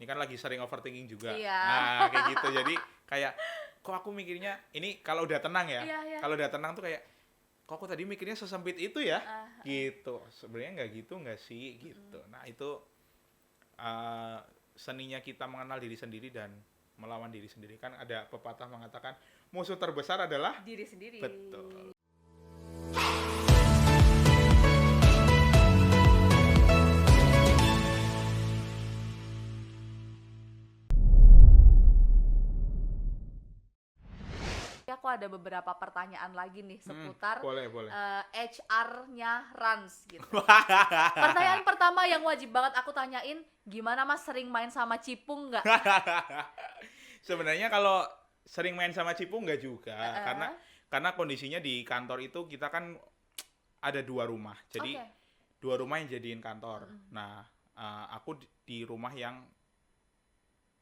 ini kan lagi sering overthinking juga. Iya. Nah, kayak gitu. Jadi kayak kok aku mikirnya ini kalau udah tenang ya. Iya, iya. Kalau udah tenang tuh kayak kok aku tadi mikirnya sesempit itu ya. Ah, Gitu. Sebenarnya nggak gitu nggak sih gitu. Nah, itu seninya kita mengenal diri sendiri dan melawan diri sendiri. Kan ada pepatah mengatakan musuh terbesar adalah diri sendiri. betul. Aku ada beberapa pertanyaan lagi nih seputar Boleh. HR-nya Rans gitu. Pertanyaan pertama yang wajib banget aku tanyain, gimana Mas sering main sama Cipung nggak? Sebenarnya kalau sering main sama Cipung nggak juga, karena kondisinya di kantor itu kita kan ada 2 rumah, jadi 2 rumah yang jadiin kantor. Nah, aku di rumah yang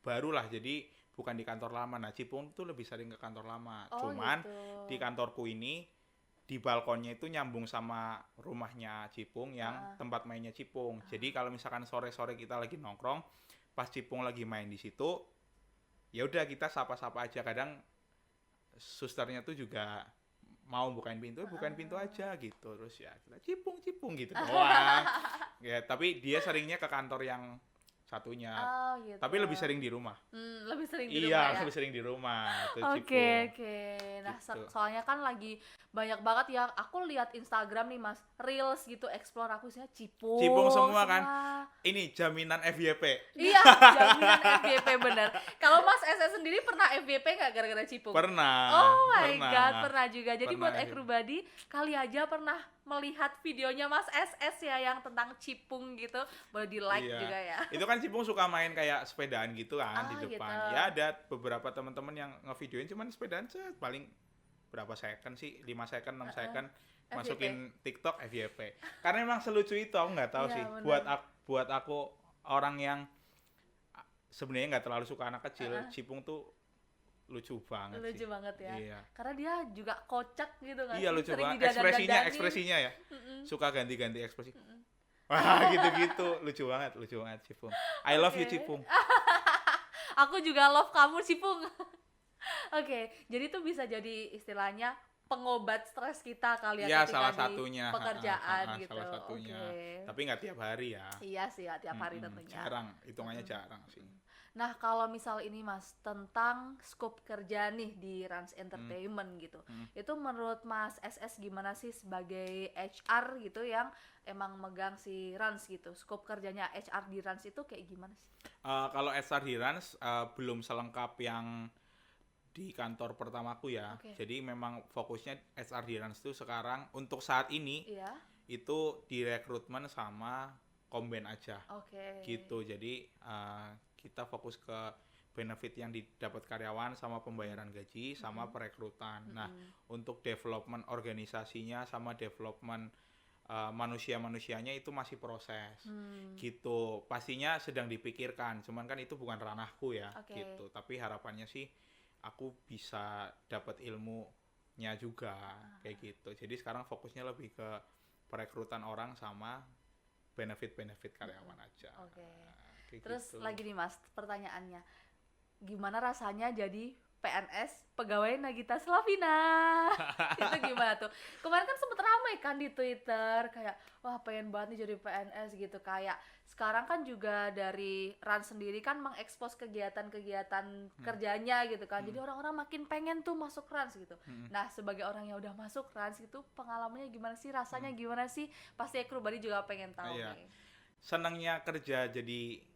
baru lah, jadi bukan di kantor lama. Nah, Cipung tuh lebih sering ke kantor lama. Cuman gitu. di kantorku ini di balkonnya itu nyambung sama rumahnya Cipung yang tempat mainnya Cipung. Jadi kalau misalkan sore-sore kita lagi nongkrong, pas Cipung lagi main di situ, ya udah kita sapa-sapa aja. Kadang susternya tuh juga mau bukain pintu aja gitu. Terus ya kita Cipung gitu doang. Ya, tapi dia seringnya ke kantor yang satunya. Gitu. Tapi lebih sering di rumah. Lebih sering di rumah Iya, ya? lebih sering di rumah. Oke. Nah, Gitu. soalnya kan lagi banyak banget ya. Aku lihat Instagram nih Mas, Reels gitu, explore aku isinya Cipung. Cipung semua kan. Ini jaminan FYP. Iya, jaminan FYP bener. Kalau Mas SS sendiri pernah FYP nggak gara-gara Cipung? Pernah. Oh my god, pernah juga. Jadi Pernah, buat Ekrubadi, kali aja pernah melihat videonya Mas SS ya yang tentang Cipung gitu, boleh di like juga ya. Itu kan Cipung suka main kayak sepedaan gitu kan di depan. Gitu. Ya ada beberapa teman-teman yang ngevideoin cuman sepedaan paling berapa second sih? 5 second, 6 second masukin TikTok FYP. Karena emang selucu itu, aku nggak tahu sih. Bener. Buat aku orang yang sebenarnya nggak terlalu suka anak kecil, Cipung tuh lucu banget ya. Iya. Karena dia juga kocak gitu kan. Iya, lucu banget. Ekspresinya ya. Suka ganti-ganti ekspresi. Wah, gitu-gitu. Lucu banget Cipung. I love you Cipung. Aku juga love kamu Cipung. Oke, jadi itu bisa jadi istilahnya pengobat stres kita kali ya, ketika salah di satunya. pekerjaan gitu. Salah satunya. Tapi nggak tiap hari ya. Iya sih, nggak tiap hari tentunya. Jarang, hitungannya jarang sih. Nah, kalau misal ini Mas, tentang skop kerja nih di Rans Entertainment gitu, itu menurut Mas SS gimana sih sebagai HR gitu yang emang megang si Rans gitu? Skop kerjanya HR di Rans itu kayak gimana sih? Kalau HR di Rans belum selengkap yang di kantor pertamaku ya. Jadi memang fokusnya HR di Rans itu sekarang untuk saat ini itu direkrutmen sama Komben aja. Gitu. Jadi kita fokus ke benefit yang didapat karyawan sama pembayaran gaji sama perekrutan. Nah, untuk development organisasinya sama development manusia-manusianya itu masih proses. Gitu. Pastinya sedang dipikirkan, cuman kan itu bukan ranahku ya, gitu. Tapi harapannya sih aku bisa dapat ilmunya juga kayak gitu. Jadi sekarang fokusnya lebih ke perekrutan orang sama benefit karyawan aja. Terus gitu. Lagi nih Mas, pertanyaannya, gimana rasanya jadi PNS pegawai Nagita Slavina? Itu gimana tuh? Kemarin kan sempet ramai kan di Twitter kayak wah pengen banget nih jadi PNS gitu. Kayak sekarang kan juga dari Rans sendiri kan mengekspos kegiatan-kegiatan kerjanya gitu kan. Jadi orang-orang makin pengen tuh masuk Rans gitu. Nah, sebagai orang yang udah masuk Rans gitu, pengalamannya gimana sih? Rasanya gimana sih? Pasti Ekrubadi juga pengen tahu nih. Senangnya kerja jadi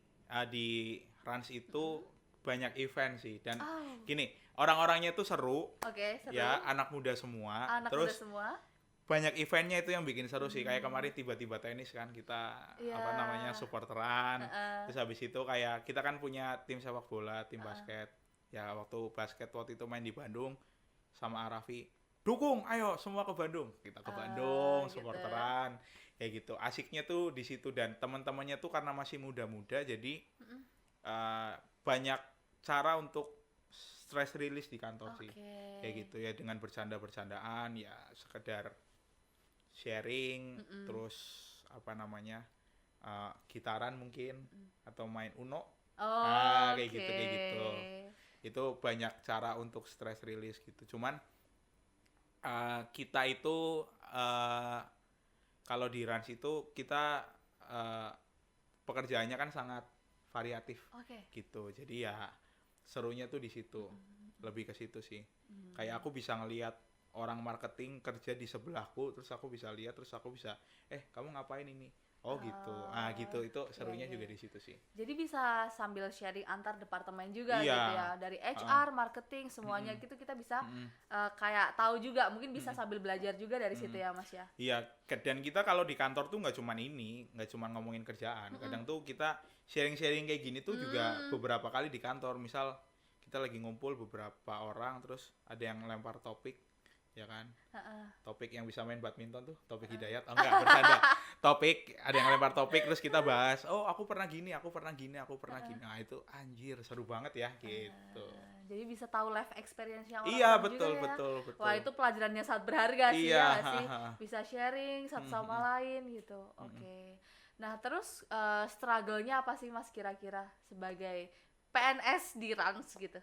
di Rans itu banyak event sih dan gini, orang-orangnya tuh seru. Seru. Ya, anak muda semua. Terus banyak eventnya itu yang bikin seru sih. Kayak kemarin tiba-tiba tenis kan kita supporteran. Terus habis itu kayak kita kan punya tim sepak bola, tim basket. Ya waktu itu main di Bandung sama Arafi. Dukung, ayo semua ke Bandung. Kita ke Bandung, supporteran. Kayak gitu. Asiknya tuh di situ dan teman-temannya tuh karena masih muda-muda jadi banyak cara untuk stress release di kantor sih. Kayak gitu ya, dengan bercanda-bercandaan ya, sekedar sharing, terus gitaran mungkin atau main Uno Oh, kayak gitu. Itu banyak cara untuk stress release gitu. Cuman kita itu kalau di Rans itu kita pekerjaannya kan sangat variatif gitu. Jadi ya serunya tuh di situ. Lebih ke situ sih. Kayak aku bisa ngelihat orang marketing kerja di sebelahku, terus aku bisa lihat, terus aku bisa kamu ngapain ini? Oh gitu. Gitu itu serunya juga di situ sih. Jadi bisa sambil sharing antar departemen juga gitu ya. Dari HR, marketing semuanya gitu kita bisa kayak tahu juga, mungkin bisa sambil belajar juga dari situ ya Mas ya. Iya, dan kita kalau di kantor tuh nggak cuma ngomongin kerjaan. Kadang tuh kita sharing-sharing kayak gini tuh juga beberapa kali di kantor. Misal kita lagi ngumpul beberapa orang, terus ada yang lempar topik, ya kan? Topik yang bisa main badminton tuh, topik Hidayat. Oh enggak, bercanda. Topik, ada yang lempar topik, terus kita bahas, oh aku pernah gini. Nah itu anjir, seru banget ya, gitu. Jadi bisa tahu life experience-nya orang betul, juga betul. Wah itu pelajarannya sangat berharga sih ya sih. Bisa sharing satu sama lain gitu. Oke. Nah terus struggle-nya apa sih Mas kira-kira sebagai PNS di Rans gitu?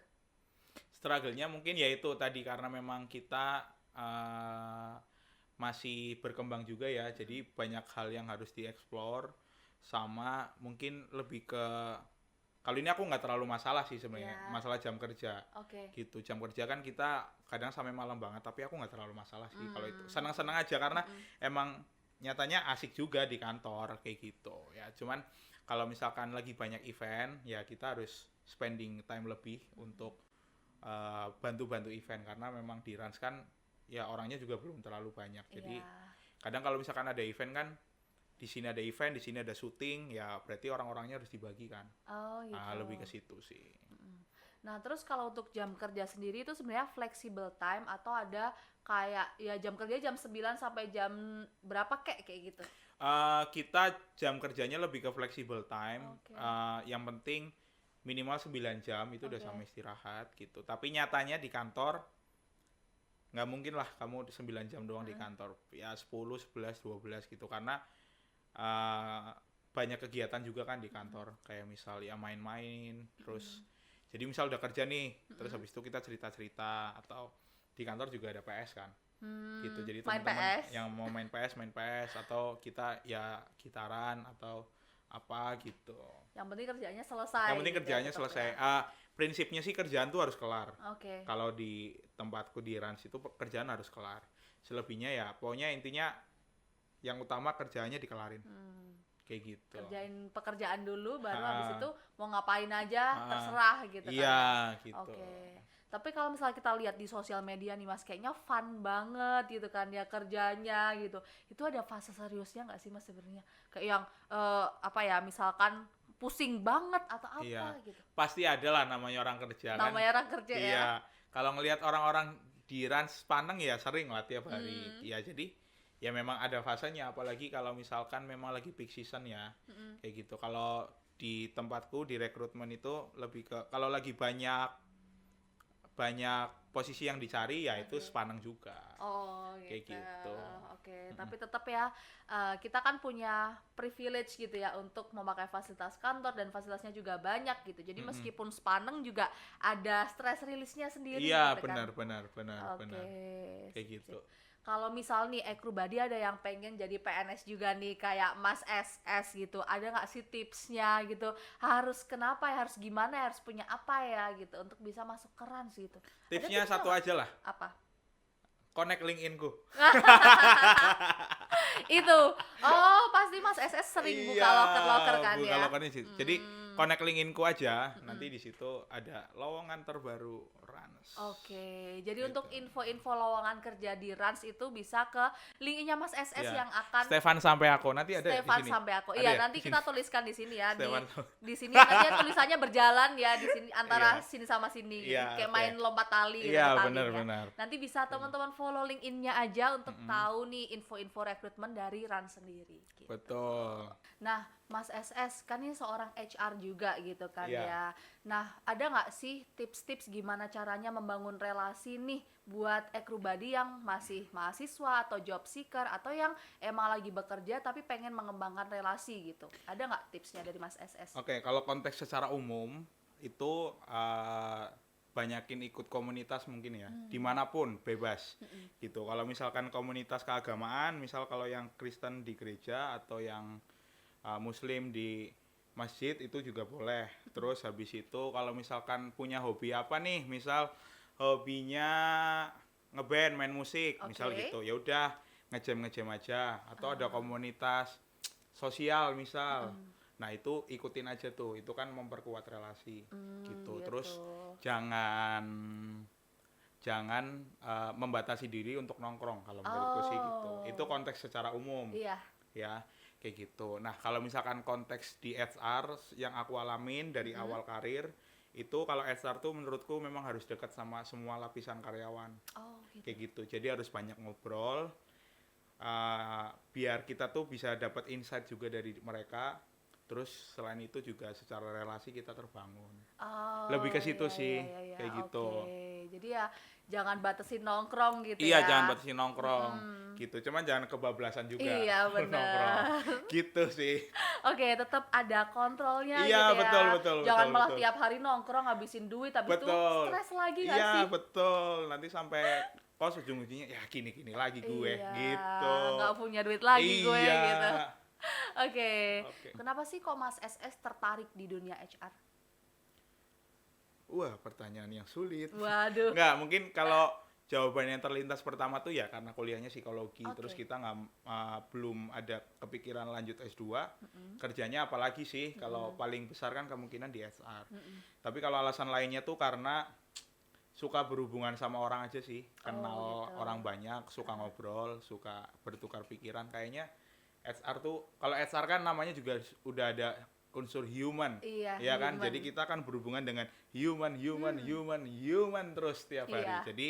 Struggle-nya mungkin yaitu tadi karena memang kita masih berkembang juga ya, jadi banyak hal yang harus dieksplor, sama mungkin lebih ke kalau ini aku nggak terlalu masalah sih sebenarnya, masalah jam kerja. Gitu, jam kerja kan kita kadang sampai malam banget, tapi aku nggak terlalu masalah sih kalau itu, senang-senang aja karena emang nyatanya asik juga di kantor kayak gitu ya. Cuman kalau misalkan lagi banyak event ya kita harus spending time lebih untuk bantu-bantu event, karena memang di Rans kan ya orangnya juga belum terlalu banyak. Jadi kadang kalau misalkan ada event kan di sini ada event, di sini ada syuting, ya berarti orang-orangnya harus dibagi kan. Gitu. Lebih ke situ sih. Nah, terus kalau untuk jam kerja sendiri itu sebenarnya flexible time atau ada kayak ya jam kerja jam 9 sampai jam berapa kayak gitu? Kita jam kerjanya lebih ke flexible time. Yang penting minimal 9 jam itu udah sama istirahat gitu. Tapi nyatanya di kantor nggak mungkin lah kamu 9 jam doang di kantor, ya 10, 11, 12 gitu, karena banyak kegiatan juga kan di kantor, kayak misal ya main-main, terus jadi misal udah kerja nih, terus habis itu kita cerita-cerita, atau di kantor juga ada PS kan, gitu, jadi teman-teman yang mau main PS, atau kita ya gitaran atau apa gitu. Yang penting kerjaannya selesai. Yang penting kerjaannya selesai. Prinsipnya sih kerjaan tuh harus kelar. Kalau di tempatku di Rans itu kerjaan harus kelar. Selebihnya ya pokoknya intinya yang utama kerjaannya dikelarin. Kayak gitu. Kerjain pekerjaan dulu, baru habis itu mau ngapain aja terserah gitu kan. Iya gitu. Tapi kalau misalnya kita lihat di sosial media nih Mas, kayaknya fun banget gitu kan ya kerjanya gitu. Itu ada fase seriusnya nggak sih Mas sebenarnya? Kayak yang misalkan pusing banget atau apa gitu. Pasti ada lah namanya orang kerja kan. Namanya orang kerja ya. Iya. Kalau ngelihat orang-orang di Rans Paneng ya sering lah tiap hari. Ya jadi ya memang ada fasenya, apalagi kalau misalkan memang lagi peak season ya. Kayak gitu. Kalau di tempatku di rekrutmen itu lebih ke kalau lagi banyak posisi yang dicari ya itu sepaneng juga. Kayak gitu. Tapi tetap ya kita kan punya privilege gitu ya untuk memakai fasilitas kantor dan fasilitasnya juga banyak gitu. Jadi meskipun sepaneng juga ada stress release-nya sendiri. Iya, gitu benar. kan? Kayak gitu. Kalau misal nih Ekrubadi ada yang pengen jadi PNS juga nih kayak Mas SS gitu, ada nggak sih tipsnya gitu? Harus kenapa ya? Harus gimana ya? Harus punya apa ya gitu untuk bisa masuk ke Rans gitu? Tipsnya satu aja lah. Apa? Connect LinkedIn-ku. Itu. Pasti Mas SS sering buka loker-loker kan ya. Buka loker sih. Jadi connect LinkedIn-ku aja, nanti di situ ada lowongan terbaru Rans. Jadi gitu. Untuk info-info lowongan kerja di Rans itu bisa ke link-nya Mas SS yang akan Stefan sampai aku nanti ada Stefan di sini. sampai aku. Iya, nanti kita tuliskan di sini ya. Stefan. Di sini nanti tulisannya berjalan ya di sini antara sini sama sini gitu. Kayak main lompat tali gitu benar. Nanti bisa teman-teman follow LinkedIn-nya aja untuk tahu nih info-info rekrutmen dari Rans sendiri gitu. Betul. Nah, Mas SS kan ini seorang HR juga gitu kan Iya. ya. Nah, ada nggak sih tips-tips gimana caranya membangun relasi nih buat Ekrubadi yang masih mahasiswa atau job seeker atau yang emang lagi bekerja tapi pengen mengembangkan relasi gitu? Ada nggak tipsnya dari Mas SS? Oke, kalau konteks secara umum itu banyakin ikut komunitas mungkin ya, dimanapun bebas gitu. Kalau misalkan komunitas keagamaan, misal kalau yang Kristen di gereja atau yang Muslim di masjid itu juga boleh. Terus habis itu kalau misalkan punya hobi apa nih, misal hobinya ngeband, main musik, misal gitu, ya udah ngejam aja. Atau ada komunitas sosial misal. Nah itu ikutin aja tuh, itu kan memperkuat relasi gitu. Terus jangan membatasi diri untuk nongkrong kalau menurutku sih gitu. Itu konteks secara umum. Iya. Ya, kayak gitu. Nah, kalau misalkan konteks di HR yang aku alamin dari awal karir, itu kalau HR tuh menurutku memang harus dekat sama semua lapisan karyawan. Gitu. Kayak gitu. Jadi harus banyak ngobrol. Biar kita tuh bisa dapat insight juga dari mereka. Terus selain itu juga secara relasi kita terbangun. Lebih ke situ sih, kayak gitu. Jadi ya jangan batasin nongkrong gitu iya, ya. jangan batasin nongkrong gitu. Cuman jangan kebablasan juga. Iya, benar. Gitu sih. Oke, tetap ada kontrolnya Iya, gitu ya. betul. Jangan malah betul. tiap hari nongkrong habisin duit habis itu stres lagi nggak iya, sih? Iya, betul. Nanti sampai kos ujung-ujungnya ya gini lagi gue gitu. Nggak punya duit lagi gue gitu. Iya. Oke. Kenapa sih kok Mas SS tertarik di dunia HR? Wah, pertanyaan yang sulit. Waduh. Nggak, mungkin kalau jawaban yang terlintas pertama tuh ya karena kuliahnya psikologi, terus kita belum ada kepikiran lanjut S2, kerjanya apalagi sih, kalau paling besar kan kemungkinan di HR. Tapi kalau alasan lainnya tuh karena suka berhubungan sama orang aja sih, kenal orang banyak, suka ngobrol, suka bertukar pikiran, kayaknya HR tuh, kalau HR kan namanya juga udah ada unsur human, ya kan? Jadi kita kan berhubungan dengan human terus tiap hari. Jadi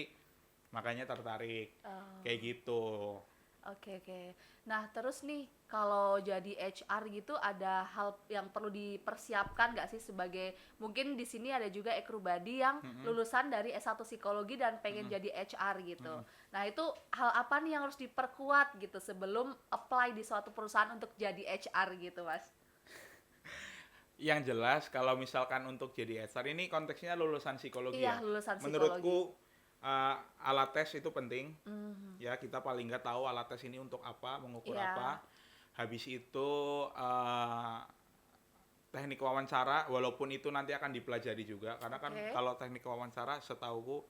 makanya tertarik kayak gitu. Oke. Nah terus nih kalau jadi HR gitu ada hal yang perlu dipersiapkan nggak sih sebagai, mungkin di sini ada juga Ekrubadi yang lulusan dari S1 psikologi dan pengen jadi HR gitu. Nah itu hal apa nih yang harus diperkuat gitu sebelum apply di suatu perusahaan untuk jadi HR gitu Mas? Yang jelas kalau misalkan untuk jadi HR ini konteksnya lulusan psikologi ya. Lulusan psikologi. Menurutku alat tes itu penting. Ya, kita paling nggak tahu alat tes ini untuk apa, mengukur apa. Habis itu teknik wawancara, walaupun itu nanti akan dipelajari juga, karena kan kalau teknik wawancara setauku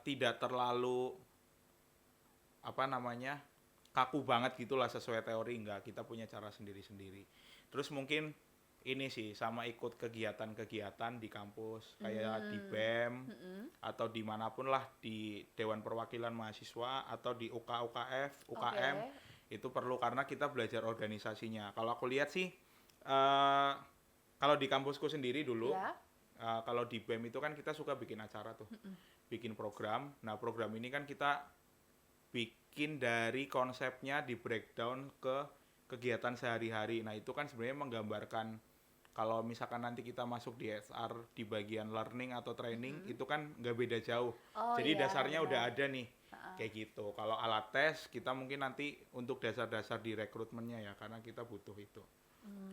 tidak terlalu kaku banget gitulah sesuai teori, enggak, kita punya cara sendiri-sendiri. Terus mungkin ini sih sama ikut kegiatan-kegiatan di kampus kayak di BEM atau dimanapun lah, di Dewan Perwakilan Mahasiswa atau di UKM itu perlu karena kita belajar organisasinya. Kalau aku lihat sih kalau di kampusku sendiri dulu kalau di BEM itu kan kita suka bikin acara tuh, bikin program. Nah program ini kan kita bikin dari konsepnya di breakdown ke kegiatan sehari-hari. Nah itu kan sebenarnya menggambarkan kalau misalkan nanti kita masuk di HR di bagian learning atau training itu kan nggak beda jauh. Jadi dasarnya udah ada nih kayak gitu. Kalau alat tes kita mungkin nanti untuk dasar-dasar di rekrutmennya ya, karena kita butuh itu.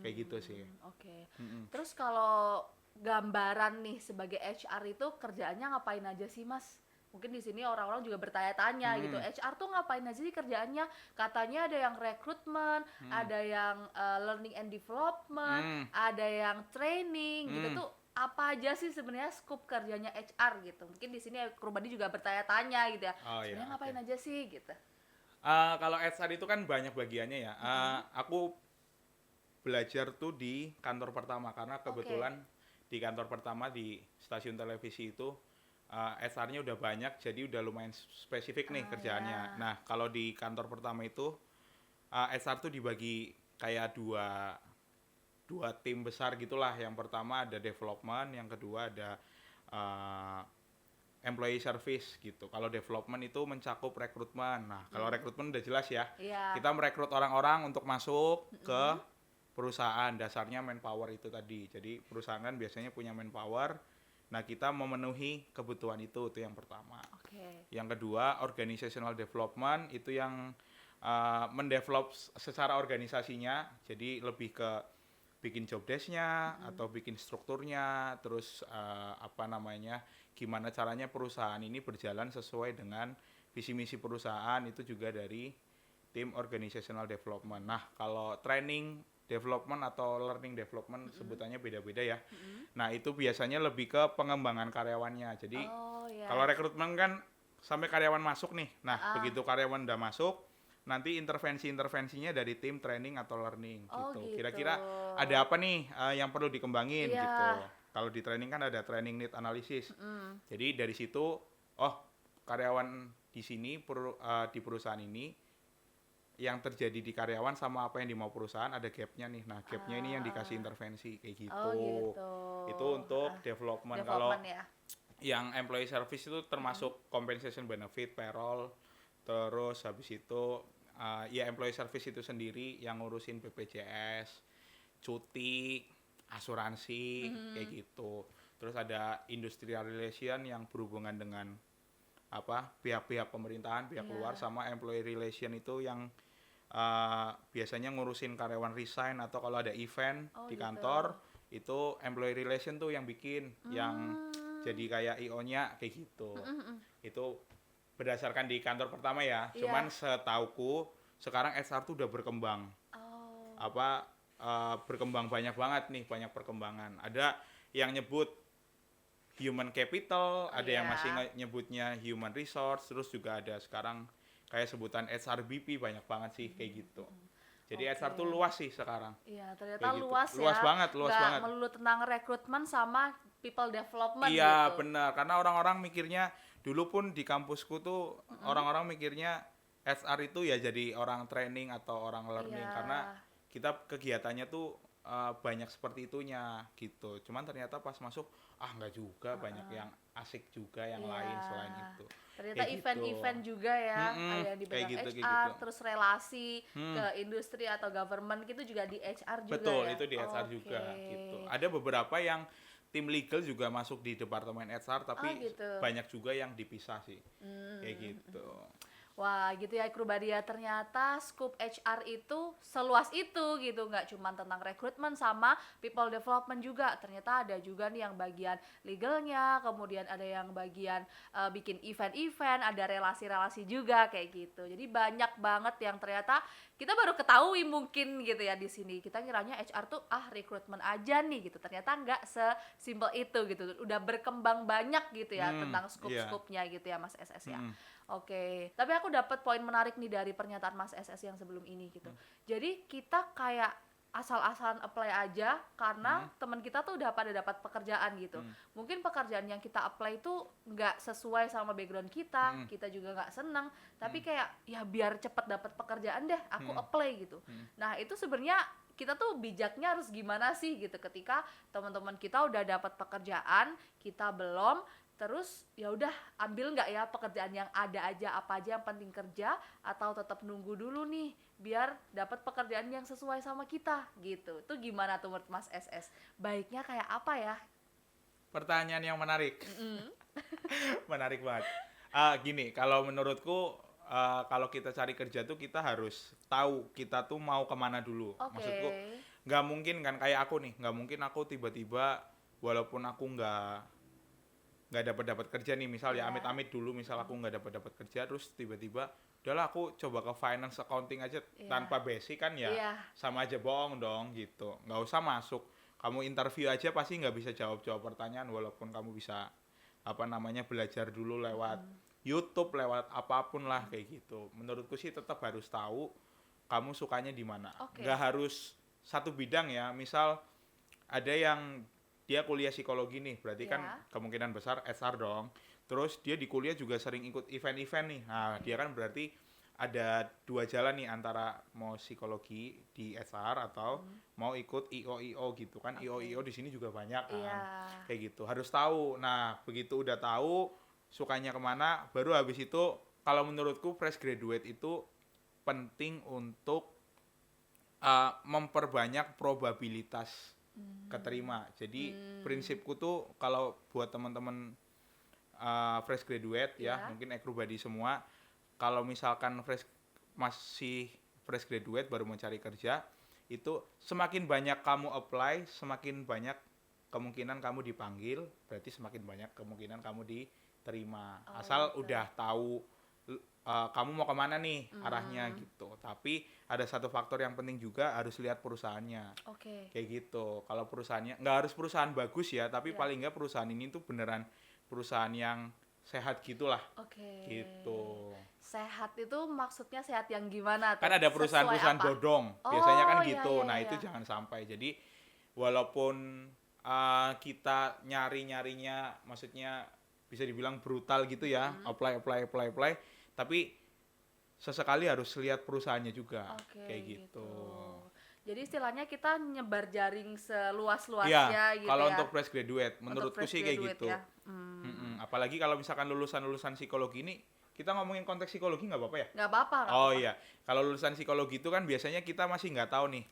Kayak gitu sih. Terus kalau gambaran nih sebagai HR itu kerjaannya ngapain aja sih Mas? Mungkin di sini orang-orang juga bertanya-tanya gitu, HR tuh ngapain aja sih kerjaannya? Katanya ada yang rekrutmen, ada yang learning and development, ada yang training gitu tuh. Apa aja sih sebenarnya scope kerjanya HR gitu? Mungkin di sini Ekrubadi juga bertanya-tanya gitu ya. Sebenarnya ngapain aja sih gitu? Kalau HR itu kan banyak bagiannya ya. Aku belajar tuh di kantor pertama karena kebetulan di kantor pertama di stasiun televisi itu HR-nya udah banyak, jadi udah lumayan spesifik nih kerjaannya. Nah, kalau di kantor pertama itu HR tuh dibagi kayak dua tim besar gitulah. Yang pertama ada development, yang kedua ada employee service gitu. Kalau development itu mencakup rekrutmen. Nah, kalau rekrutmen udah jelas ya. Kita merekrut orang-orang untuk masuk ke perusahaan dasarnya manpower itu tadi. Jadi perusahaan kan biasanya punya manpower. Nah, kita memenuhi kebutuhan itu yang pertama. Yang kedua, organizational development itu yang mendevelop secara organisasinya. Jadi lebih ke bikin job desk-nya atau bikin strukturnya, terus gimana caranya perusahaan ini berjalan sesuai dengan visi misi perusahaan, itu juga dari tim organizational development. Nah, kalau training development atau learning development sebutannya beda-beda ya. Nah, itu biasanya lebih ke pengembangan karyawannya. Jadi kalau rekrutmen kan sampai karyawan masuk nih. Nah, begitu karyawan udah masuk, nanti intervensinya dari tim training atau learning gitu. Kira-kira ada apa nih yang perlu dikembangin gitu. Kalau di training kan ada training need analysis. Jadi dari situ, karyawan di sini di perusahaan ini yang terjadi di karyawan sama apa yang dimau perusahaan ada gapnya nih. Nah, gapnya ini yang dikasih intervensi kayak gitu. Itu untuk development. Kalau yang employee service itu termasuk compensation benefit, payroll, terus habis itu ya employee service itu sendiri yang ngurusin BPJS, cuti, asuransi kayak gitu. Terus ada industrial relation yang berhubungan dengan pihak-pihak pemerintahan, pihak luar, sama employee relation itu yang biasanya ngurusin karyawan resign atau kalau ada event di kantor itu employee relation tuh yang bikin, yang jadi kayak IO-nya kayak gitu. Itu berdasarkan di kantor pertama ya. Cuman setauku sekarang HR tuh udah berkembang. Berkembang banyak banget nih, banyak perkembangan. Ada yang nyebut human capital, ada yang masih nyebutnya human resource, terus juga ada sekarang kayak sebutan HRBP, banyak banget sih kayak gitu. Jadi HR tuh luas sih sekarang. Iya, ternyata gitu. luas ya. Luas banget. Nggak melulu tentang rekrutmen sama people development gitu. Iya, benar. Karena orang-orang mikirnya, dulu pun di kampusku tuh orang-orang mikirnya HR itu ya jadi orang training atau orang learning. Karena kita kegiatannya tuh banyak seperti itunya gitu. Cuman ternyata pas masuk, enggak juga, banyak yang asik juga yang lain selain itu. Ternyata event-event juga ya, ada yang di bidang HR, terus relasi ke industri atau government gitu juga di HR juga. Betul, itu di HR juga gitu. Ada beberapa yang tim legal juga masuk di departemen HR, tapi banyak juga yang dipisah sih. Kayak gitu. Wah, gitu ya Kru Badia, ternyata scope HR itu seluas itu gitu, nggak cuma tentang rekrutmen sama people development juga. Ternyata ada juga nih yang bagian legalnya, kemudian ada yang bagian bikin event-event, ada relasi-relasi juga kayak gitu. Jadi banyak banget yang ternyata kita baru ketahui mungkin gitu ya di sini. Kita ngiranya HR tuh rekrutmen aja nih gitu. Ternyata nggak sesimpel itu gitu. Udah berkembang banyak gitu ya tentang scope-scope-nya gitu ya Mas SS ya. Oke, tapi aku dapat poin menarik nih dari pernyataan Mas SS yang sebelum ini gitu. Jadi kita kayak asal-asalan apply aja karena teman kita tuh udah pada dapat pekerjaan gitu. Mungkin pekerjaan yang kita apply tuh nggak sesuai sama background kita, kita juga nggak seneng. Tapi kayak ya biar cepet dapat pekerjaan deh, aku apply gitu. Nah itu sebenarnya kita tuh bijaknya harus gimana sih gitu ketika teman-teman kita udah dapat pekerjaan, kita belum. Terus ya udah ambil nggak ya pekerjaan yang ada aja, apa aja yang penting kerja, atau tetap nunggu dulu nih biar dapat pekerjaan yang sesuai sama kita gitu. Itu gimana tuh menurut Mas SS? Baiknya kayak apa ya? Pertanyaan yang menarik. Menarik banget. Gini, kalau menurutku kalau kita cari kerja tuh kita harus tahu kita tuh mau kemana dulu. Maksudku nggak mungkin kan kayak aku nih, nggak mungkin aku tiba-tiba walaupun aku nggak dapat kerja nih, misal ya amit-amit dulu misal aku nggak dapat kerja, terus tiba-tiba udahlah aku coba ke finance accounting aja tanpa basic kan ya sama aja bohong dong gitu. Nggak usah masuk, kamu interview aja pasti nggak bisa jawab pertanyaan walaupun kamu bisa belajar dulu lewat YouTube, lewat apapun lah kayak gitu. Menurutku sih tetap harus tahu kamu sukanya di mana. Nggak harus satu bidang ya, misal ada yang dia kuliah psikologi nih, berarti kan kemungkinan besar HR dong. Terus dia di kuliah juga sering ikut event-event nih. Nah, dia kan berarti ada dua jalan nih antara mau psikologi di HR atau mau ikut IO gitu kan. IO di sini juga banyak kan. Kayak gitu. Harus tahu. Nah, begitu udah tahu sukanya kemana, baru habis itu kalau menurutku fresh graduate itu penting untuk memperbanyak probabilitas keterima. Jadi prinsipku tuh kalau buat teman-teman fresh graduate ya, mungkin Ekrubadi semua, kalau misalkan masih fresh graduate baru mau cari kerja, itu semakin banyak kamu apply, semakin banyak kemungkinan kamu dipanggil, berarti semakin banyak kemungkinan kamu diterima. Asal udah tahu kamu mau kemana nih arahnya gitu. Tapi ada satu faktor yang penting juga, harus lihat perusahaannya. Kayak gitu. Kalau perusahaannya nggak harus perusahaan bagus ya, tapi paling nggak perusahaan ini tuh beneran perusahaan yang sehat gitulah. Gitu. Sehat itu maksudnya sehat yang gimana tuh? Kan ada perusahaan-perusahaan bodong, biasanya kan gitu. Nah itu jangan sampai. Jadi walaupun kita nyarinya, maksudnya bisa dibilang brutal gitu ya, apply, tapi sesekali harus lihat perusahaannya juga, kayak gitu. Jadi istilahnya kita nyebar jaring seluas-luasnya gitu ya. Kalau untuk fresh graduate, menurutku sih kayak gitu. Ya? Apalagi kalau misalkan lulusan psikologi ini, kita ngomongin konteks psikologi nggak apa-apa ya? Nggak apa-apa. Iya, kalau lulusan psikologi itu kan biasanya kita masih nggak tahu nih,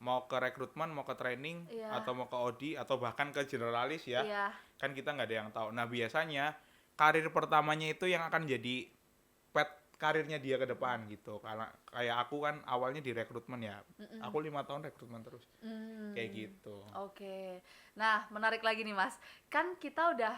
mau ke rekrutmen, mau ke training, atau mau ke audi, atau bahkan ke generalis ya. Kan kita nggak ada yang tahu. Nah biasanya karir pertamanya itu yang akan jadi karirnya dia ke depan gitu. Karena kayak aku kan awalnya di rekrutmen ya. Aku 5 tahun rekrutmen terus. Kayak gitu. Nah, menarik lagi nih Mas. Kan kita udah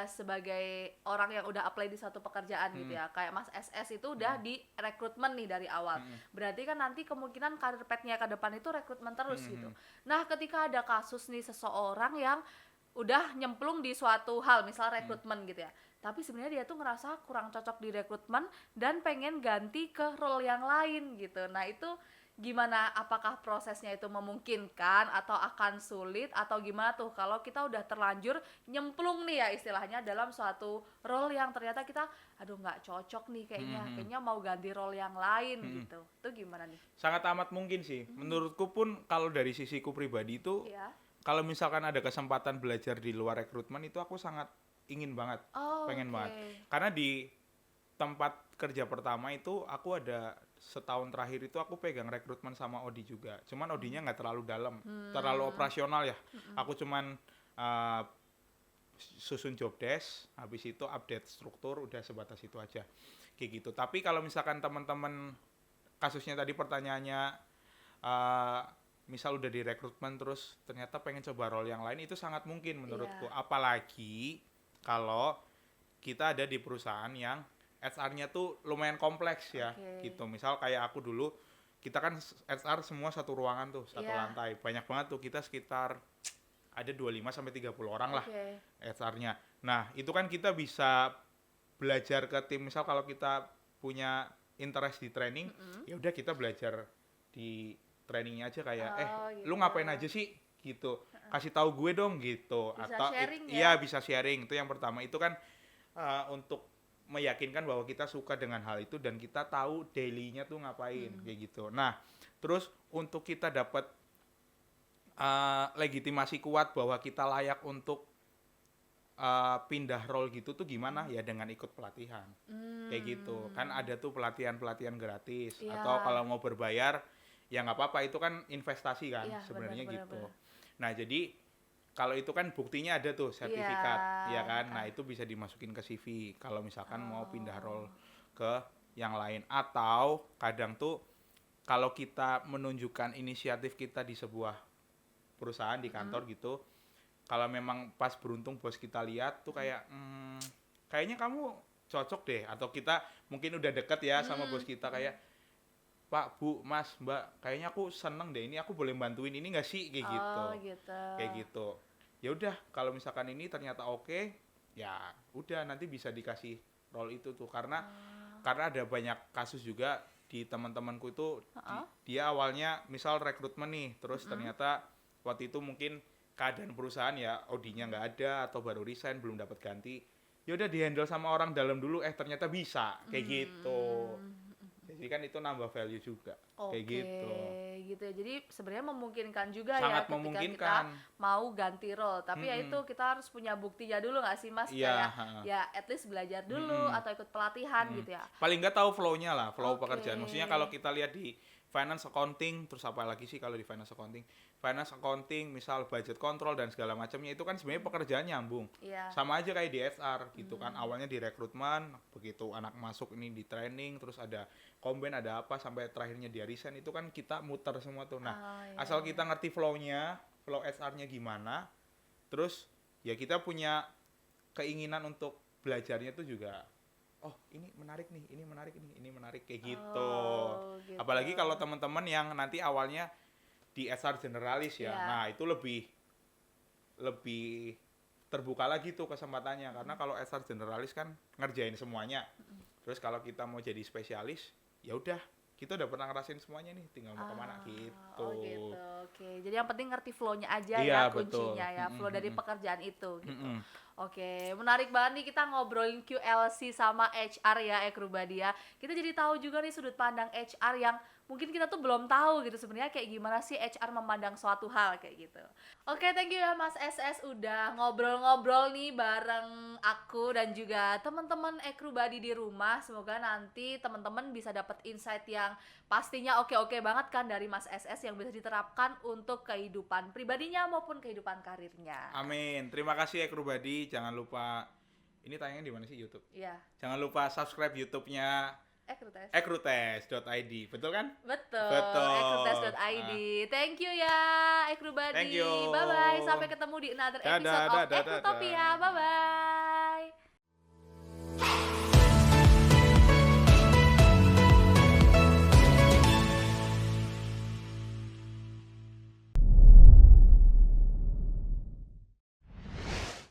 sebagai orang yang udah apply di suatu pekerjaan gitu ya. Kayak Mas SS itu udah di rekrutmen nih dari awal. Berarti kan nanti kemungkinan karir path-nya ke depan itu rekrutmen terus gitu. Nah, ketika ada kasus nih seseorang yang udah nyemplung di suatu hal, misal rekrutmen gitu ya. Tapi sebenarnya dia tuh ngerasa kurang cocok di rekrutmen dan pengen ganti ke role yang lain gitu. Nah itu gimana, apakah prosesnya itu memungkinkan atau akan sulit atau gimana tuh kalau kita udah terlanjur nyemplung nih ya istilahnya dalam suatu role yang ternyata kita aduh nggak cocok nih kayaknya mau ganti role yang lain gitu. Itu gimana nih? Sangat amat mungkin sih. Menurutku pun kalau dari sisiku pribadi itu kalau misalkan ada kesempatan belajar di luar rekrutmen itu aku sangat ingin banget, pengen banget. Karena di tempat kerja pertama itu aku ada setahun terakhir itu aku pegang rekrutmen sama audi juga. Cuman audinya nggak terlalu dalam, terlalu operasional ya. Aku cuman susun job desk, habis itu update struktur, udah sebatas itu aja. Kayak gitu. Tapi kalau misalkan teman-teman kasusnya tadi pertanyaannya misal udah di rekrutmen terus ternyata pengen coba role yang lain, itu sangat mungkin menurutku. Apalagi kalau kita ada di perusahaan yang HR-nya tuh lumayan kompleks ya, gitu. Misal kayak aku dulu, kita kan HR semua satu ruangan tuh, satu lantai. Banyak banget tuh, kita sekitar ada 25-30 orang lah HR-nya. Nah, itu kan kita bisa belajar ke tim. Misal kalau kita punya interest di training, ya udah kita belajar di trainingnya aja kayak, lu ngapain aja sih? Gitu, kasih tahu gue dong gitu. Bisa atau sharing bisa sharing, itu yang pertama. Itu kan untuk meyakinkan bahwa kita suka dengan hal itu dan kita tahu daily-nya tuh ngapain, kayak gitu. Nah, terus untuk kita dapat legitimasi kuat bahwa kita layak untuk pindah role gitu tuh gimana? Ya dengan ikut pelatihan, kayak gitu. Kan ada tuh pelatihan gratis, atau kalau mau berbayar ya nggak apa-apa, itu kan investasi kan sebenarnya gitu. Nah jadi kalau itu kan buktinya ada tuh sertifikat, ya kan. Nah itu bisa dimasukin ke CV kalau misalkan mau pindah role ke yang lain. Atau kadang tuh kalau kita menunjukkan inisiatif kita di sebuah perusahaan, di kantor gitu, kalau memang pas beruntung bos kita lihat tuh kayak kayaknya kamu cocok deh, atau kita mungkin udah deket ya sama bos kita, kayak Pak, Bu, Mas, Mbak, kayaknya aku seneng deh, ini aku boleh bantuin ini nggak sih, kayak gitu. Kayak gitu. Ya udah, kalau misalkan ini ternyata oke, ya udah nanti bisa dikasih role itu tuh, karena ada banyak kasus juga di teman-temanku itu dia awalnya misal rekrutmen nih, terus ternyata waktu itu mungkin keadaan perusahaan ya audinya nggak ada atau baru resign belum dapat ganti, ya udah dihandle sama orang dalam dulu, ternyata bisa kayak gitu. Jadi kan itu nambah value juga, kayak gitu. Gitu ya. Jadi sebenarnya memungkinkan juga sangat ya ketika kita mau ganti role. Tapi ya itu kita harus punya buktinya dulu nggak sih Mas? Kayak ya at least belajar dulu atau ikut pelatihan gitu ya. Paling nggak tahu flow-nya lah, flow pekerjaan. Maksudnya kalau kita lihat di finance accounting, terus apa lagi sih kalau di finance accounting? Finance accounting, misal budget control dan segala macamnya itu kan sebenarnya pekerjaan nyambung. Sama aja kayak di HR gitu kan. Awalnya di rekrutmen, begitu anak masuk ini di training, terus ada combine, ada apa sampai terakhirnya dia resign, itu kan kita muter semua tuh. Nah, asal kita ngerti flow-nya, flow HR-nya gimana, terus ya kita punya keinginan untuk belajarnya tuh juga, oh ini menarik nih, ini menarik nih, ini menarik kayak gitu. Gitu. Apalagi kalau teman-teman yang nanti awalnya di HR generalis ya, nah itu lebih terbuka lagi tuh kesempatannya, karena kalau HR generalis kan ngerjain semuanya. Terus kalau kita mau jadi spesialis, ya udah kita udah pernah ngerasain semuanya nih, tinggal mau kemana gitu. Oh gitu, oke. Jadi yang penting ngerti flow-nya aja ya, kuncinya ya, flow dari pekerjaan itu gitu. Oke, menarik banget nih kita ngobrolin QLC sama HR ya, Ekrubadi ya. Kita jadi tahu juga nih sudut pandang HR yang mungkin kita tuh belum tahu gitu sebenarnya kayak gimana sih HR memandang suatu hal kayak gitu. Oke, thank you ya Mas SS udah ngobrol-ngobrol nih bareng aku dan juga teman-teman Ekrubadi di rumah. Semoga nanti teman-teman bisa dapat insight yang pastinya oke-oke banget kan dari Mas SS yang bisa diterapkan untuk kehidupan pribadinya maupun kehidupan karirnya. Amin. Terima kasih Ekrubadi. Jangan lupa, ini tayangnya di mana sih, YouTube? Iya. Jangan lupa subscribe YouTube-nya Ekrutes.id, betul kan? Betul. Ekrutes.id. Thank you ya Ekrubadi. Thank you. Bye bye. Sampai ketemu di another episode of Ekrutopia. Bye bye.